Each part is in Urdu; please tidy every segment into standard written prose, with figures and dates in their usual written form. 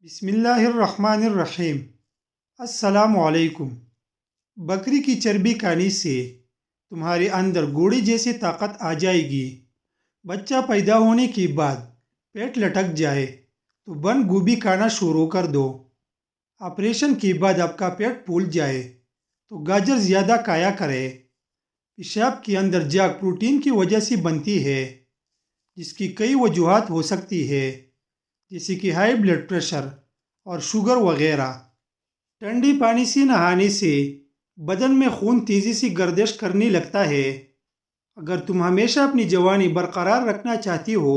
بسم اللہ الرحمن الرحیم۔ السلام علیکم۔ بکری کی چربی کھانے سے تمہارے اندر گھوڑے جیسی طاقت آ جائے گی۔ بچہ پیدا ہونے کے بعد پیٹ لٹک جائے تو بند گوبھی کھانا شروع کر دو۔ آپریشن کے بعد آپ کا پیٹ پھول جائے تو گاجر زیادہ کھایا کرے۔ پیشاب کے اندر جاگ پروٹین کی وجہ سے بنتی ہے، جس کی کئی وجوہات ہو سکتی ہے، جیسے کہ ہائی بلڈ پریشر اور شوگر وغیرہ۔ ٹھنڈے پانی سے نہانے سے بدن میں خون تیزی سے گردش کرنے لگتا ہے۔ اگر تم ہمیشہ اپنی جوانی برقرار رکھنا چاہتی ہو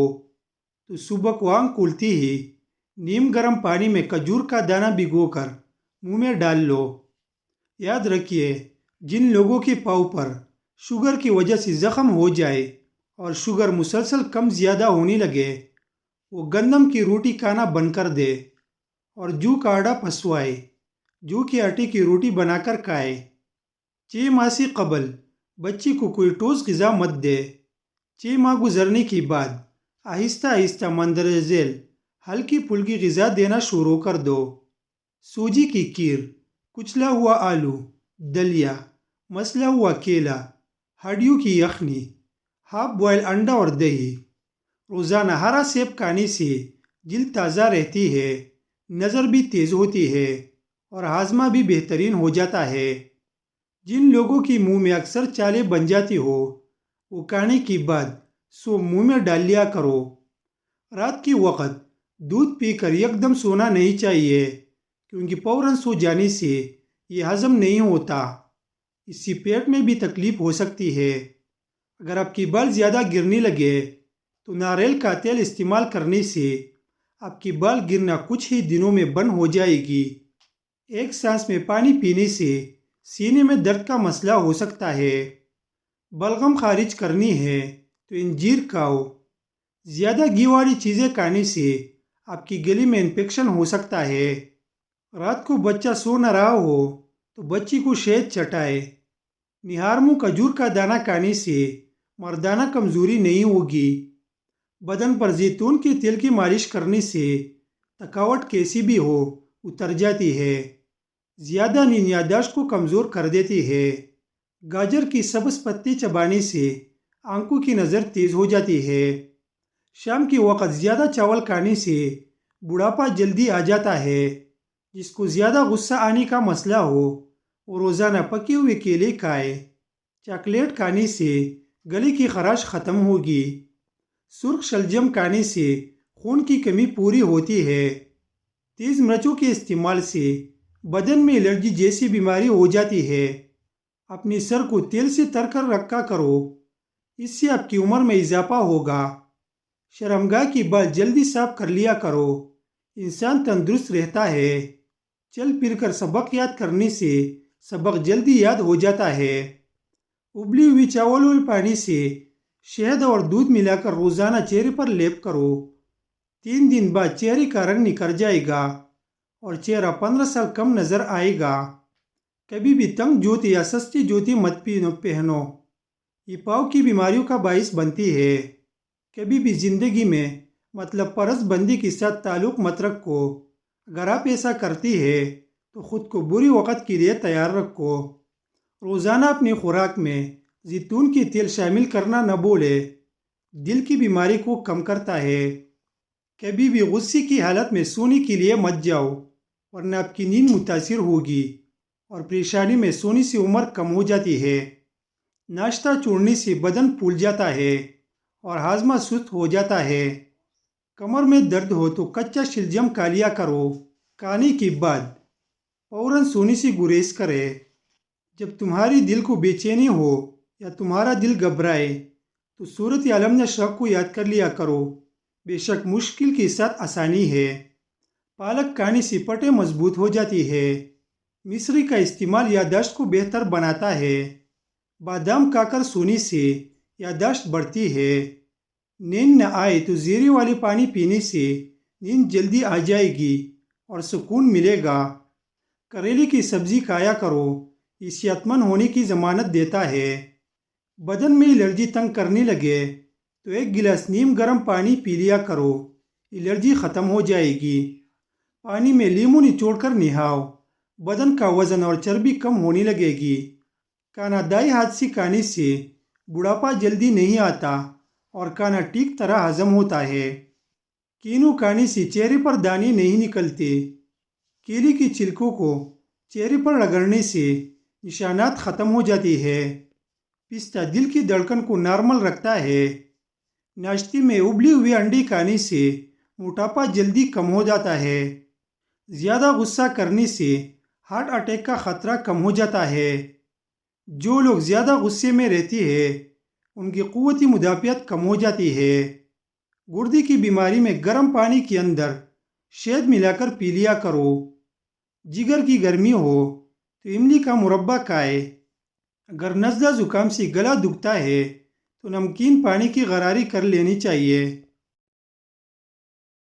تو صبح کو آنکھ کھلتے ہی نیم گرم پانی میں کھجور کا دانہ بھگو کر منہ میں ڈال لو۔ یاد رکھیے، جن لوگوں کے پاؤں پر شوگر کی وجہ سے زخم ہو جائے اور شوگر مسلسل کم زیادہ ہونے لگے، وہ گندم کی روٹی کھانا بند کر دے اور جو کا آٹا پھسوائے، جو کے آٹے کی روٹی بنا کر کھائے۔ 6 ماہ سے قبل بچے کو کوئی ٹھوس غذا مت دے۔ 6 ماہ گزرنے کے بعد آہستہ آہستہ مندرجہ ذیل ہلکی پھلکی غذا دینا شروع کر دو۔ سوجی کی کھیر، کچلا ہوا آلو، دلیا، مسلا ہوا کیلا، ہڈیوں کی یخنی، ہاف بوائل انڈا اور دہی۔ روزانہ ہرا سیب کھانے سے جلد تازہ رہتی ہے، نظر بھی تیز ہوتی ہے اور ہاضمہ بھی بہترین ہو جاتا ہے۔ جن لوگوں کی منہ میں اکثر چالیں بن جاتی ہو، وہ کھانے کے بعد سو منہ میں ڈال لیا کرو۔ رات کے وقت دودھ پی کر یکدم سونا نہیں چاہیے، کیونکہ فوراً سو جانے سے یہ ہضم نہیں ہوتا۔ اس سے پیٹ میں بھی تکلیف ہو سکتی ہے۔ اگر آپ کے بال زیادہ گرنے لگے تو ناریل کا تیل استعمال کرنے سے آپ کی بال گرنا کچھ ہی دنوں میں بند ہو جائے گی۔ ایک سانس میں پانی پینے سے سینے میں درد کا مسئلہ ہو سکتا ہے۔ بلغم خارج کرنی ہے تو انجیر کھاؤ۔ زیادہ گھی والی چیزیں کھانے سے آپ کی گلے میں انفیکشن ہو سکتا ہے۔ رات کو بچہ سو نہ رہا ہو تو بچی کو شہد چٹائے۔ نہارمو کھجور کا دانہ کھانے سے مردانہ کمزوری نہیں ہوگی۔ بدن پر زیتون کے تیل کی مالش کرنے سے تھکاوٹ کیسی بھی ہو اتر جاتی ہے۔ زیادہ نیند یادداشت کو کمزور کر دیتی ہے۔ گاجر کی سبز پتی چبانے سے آنکھوں کی نظر تیز ہو جاتی ہے۔ شام کے وقت زیادہ چاول کھانے سے بڑھاپا جلدی آ جاتا ہے۔ جس کو زیادہ غصہ آنے کا مسئلہ ہو، وہ روزانہ پکے ہوئے کیلے کھائے۔ چاکلیٹ کھانے سے گلے کی خراش ختم ہوگی۔ سرخ شلجم کھانے سے خون کی کمی پوری ہوتی ہے۔ تیز مرچوں کے استعمال سے بدن میں الرجی جیسی بیماری ہو جاتی ہے۔ اپنے سر کو تیل سے تر کر رکھا کرو، اس سے آپ کی عمر میں اضافہ ہوگا۔ شرمگاہ کے بال جلدی صاف کر لیا کرو، انسان تندرست رہتا ہے۔ چل پھر کر سبق یاد کرنے سے سبق جلدی یاد ہو جاتا ہے۔ ابلی ہوئی چاول اور پانی سے شہد اور دودھ ملا کر روزانہ چہرے پر لیپ کرو۔ 3 دن بعد چہرے کا رنگ نکھر جائے گا اور چہرہ 15 سال کم نظر آئے گا۔ کبھی بھی تنگ جوتے یا سستی جوتے مت پہنو، یہ پاؤں کی بیماریوں کا باعث بنتی ہے۔ کبھی بھی زندگی میں پرست بندی کے ساتھ تعلق مت رکھو۔ اگر آپ ایسا کرتی ہے تو خود کو بری وقت کے لیے تیار رکھو۔ روزانہ اپنی خوراک میں زیتون کے تیل شامل کرنا نہ بھولے، دل کی بیماری کو کم کرتا ہے۔ کبھی بھی غصے کی حالت میں سونے کے لیے مت جاؤ، ورنہ آپ کی نیند متاثر ہوگی اور پریشانی میں سونے سے عمر کم ہو جاتی ہے۔ ناشتہ چھوڑنے سے بدن پھول جاتا ہے اور ہاضمہ سست ہو جاتا ہے۔ کمر میں درد ہو تو کچا شلجم کھا لیا کرو۔ کھانے کے بعد فوراً سونے سے گریز کرے۔ جب تمہاری دل کو بے چینی ہو یا تمہارا دل گھبرائے تو سورت عالم اشرف کو یاد کر لیا کرو، بے شک مشکل کے ساتھ آسانی ہے۔ پالک کھانے سے پٹیں مضبوط ہو جاتی ہے۔ مصری کا استعمال یادداشت کو بہتر بناتا ہے۔ بادام کھا کر سونے سے یادداشت بڑھتی ہے۔ نیند نہ آئے تو زیرے والے پانی پینے سے نیند جلدی آ جائے گی اور سکون ملے گا۔ کریلے کی سبزی کھایا کرو، یہ صحت مند ہونے کی ضمانت دیتا ہے۔ بدن میں الرجی تنگ کرنے لگے تو 1 گلاس نیم گرم پانی پی لیا کرو، الرجی ختم ہو جائے گی۔ پانی میں لیمو نچوڑ کر نہاؤ، بدن کا وزن اور چربی کم ہونے لگے گی۔ کھانا دائیں ہاتھ سے کھانے سے بڑھاپا جلدی نہیں آتا اور کھانا ٹھیک طرح ہضم ہوتا ہے۔ کینو کھانے سے چہرے پر دانے نہیں نکلتے۔ کیلے کی چھلکوں کو چہرے پر رگڑنے سے نشانات ختم ہو جاتے ہیں۔ پستہ دل کی دھڑکن کو نارمل رکھتا ہے۔ ناشتے میں ابلی ہوئے انڈے کھانے سے موٹاپا جلدی کم ہو جاتا ہے۔ زیادہ غصہ کرنے سے ہارٹ اٹیک کا خطرہ کم ہو جاتا ہے۔ جو لوگ زیادہ غصے میں رہتے ہیں ان کی قوت مدافعت کم ہو جاتی ہے۔ گردے کی بیماری میں گرم پانی کے اندر شہد ملا کر پی لیا کرو۔ جگر کی گرمی ہو تو املی کا مربع کھائے۔ اگر نزلہ زکام سے گلا دکھتا ہے تو نمکین پانی کی غراری کر لینی چاہیے۔